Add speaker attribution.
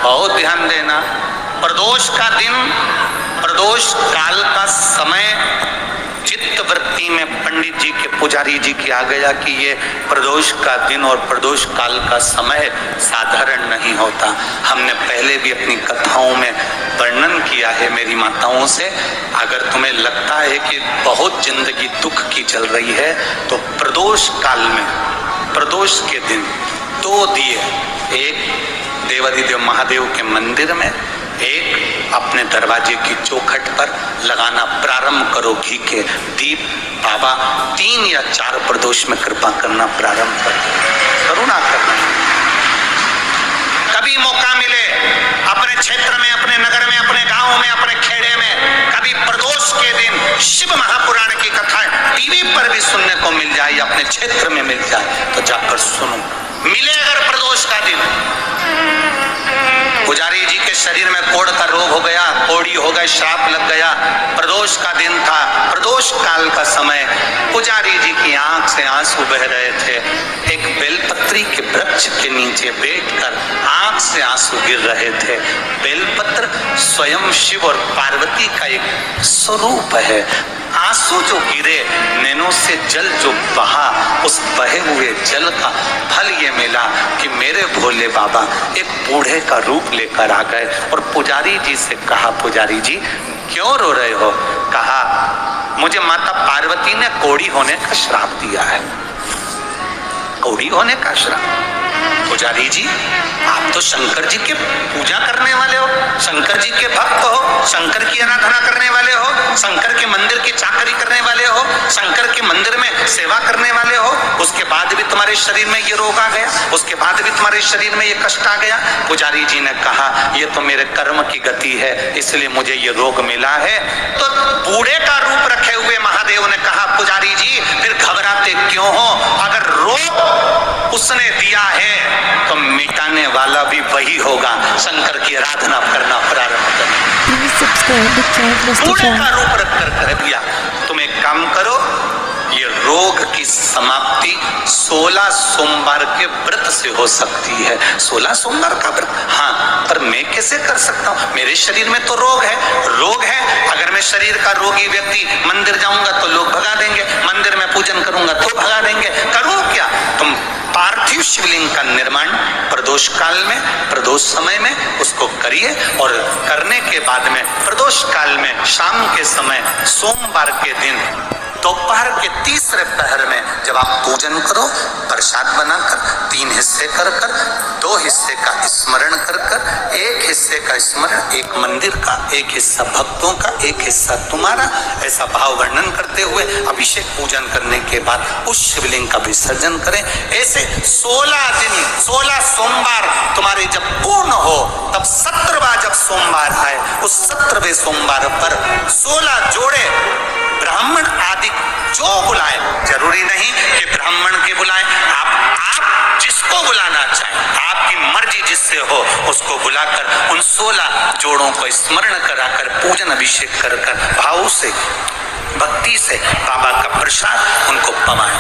Speaker 1: बहुत ध्यान देना। प्रदोष का दिन, प्रदोष काल का समय चित्त वृत्ति में पंडित जी के, पुजारी जी की आ गया कि ये प्रदोष का दिन और प्रदोष काल का समय साधारण नहीं होता। हमने पहले भी अपनी कथाओं में वर्णन किया है मेरी माताओं से। अगर तुम्हें लगता है कि बहुत जिंदगी दुख की चल रही है तो प्रदोष काल में, प्रदोष के दिन 2 दिए, एक देवाधिदेव महादेव के मंदिर में, एक अपने दरवाजे की चौखट पर लगाना प्रारंभ करो घी के दीप। बाबा 3 या 4 प्रदोष में कृपा करना प्रारंभ करो, करुणा करना। कभी मौका मिले अपने क्षेत्र में, अपने नगर में, अपने गांव में, अपने खेड़े में, कभी प्रदोष के दिन शिव महापुराण की कथाएं टीवी पर भी सुनने को मिल जाए या अपने क्षेत्र में मिल जाए तो जाकर सुनो। मिले अगर प्रदोष का दिन, पुजारी जी के शरीर में कोढ़ का रोग हो गया, कोढ़ी हो गई, श्राप लग गया, प्रदोष का दिन था, प्रदोष काल का समय, पुजारी जी की आंख से आंसू बह रहे थे। एक बेलपत्री के वृक्ष के नीचे बैठकर आंख से आंसू गिर रहे थे। बेलपत्र स्वयं शिव और पार्वती का एक स्वरूप है। आंसू जो गिरे, नैनों से जल जो बहा, उस बहे हुए जल का फल ये मिला कि मेरे भोले बाबा एक बूढ़े का रूप लेकर आ गए और पुजारी जी से कहा, पुजारी जी क्यों रो रहे हो? कहा, मुझे माता पार्वती ने कोढ़ी होने का श्राप दिया है। कोढ़ी होने का श्राप? पुजारी जी आप तो शंकर जी के पूजा करने वाले हो, शंकर जी के भक्त हो, शंकर की आराधना करने वाले हो, शंकर के मंदिर की चाकरी करने वाले हो, शंकर के मंदिर में सेवा करने वाले हो, उसके बाद भी तुम्हारे शरीर में ये रोग आ गया, उसके बाद भी तुम्हारे शरीर में ये कष्ट आ गया। पुजारी जी ने कहा, ये तो मेरे कर्म की गति है, इसलिए मुझे ये रोग मिला है। तो बूढ़े का रूप रखे हुए महादेव ने कहा, पुजारी जी फिर घबराते क्यों हो? अगर रोग उसने दिया है तो मिटाने वाला भी वही होगा। शंकर की आराधना करना प्रारंभ करो। बूढ़े का रूप रखकर कर दिया। तुम एक काम करो, ये रोग की समाप्ति 16 सोमवार के व्रत से हो सकती है। 16 सोमवार का व्रत? हाँ, पर मैं कैसे कर सकता हूँ? मेरे शरीर में तो रोग है, रोग है। अगर मैं शरीर का रोगी व्यक्ति मंदिर जाऊंगा तो लोग भगा देंगे, मंदिर में पूजन करूंगा तो भगा देंगे। करूं क्या? तुम पार्थिव शिवलिंग का निर्माण प्रदोष काल में, प्रदोष समय में उसको करिए और करने के बाद में प्रदोष काल में शाम के समय सोमवार के दिन दोपहर के तीसरे पहर में जब आप पूजन करो, प्रसाद बनाकर 3 हिस्से कर कर, 2 हिस्से का स्मरण कर कर, 1 हिस्से का स्मरण, एक मंदिर का, 1 हिस्सा भक्तों का, 1 हिस्सा तुम्हारा, ऐसा भाव वर्णन करते हुए अभिषेक पूजन करने के बाद उस शिवलिंग का विसर्जन करें। ऐसे 16 दिन, 16 सोमवार तुम्हारे जब पूर्ण हो, तब 17वां जब सोमवार आए, उस 17वें सोमवार पर 16 जोड़े ब्राह्मण आदि जो बुलाए, जरूरी नहीं कि ब्राह्मण के बुलाए, आप जिसको बुलाना चाहें, आपकी मर्जी जिससे हो उसको बुलाकर उन 16 जोड़ों को स्मरण कराकर पूजन अभिषेक कर कर भाव से, भक्ति से बाबा का प्रसाद उनको पवाएं।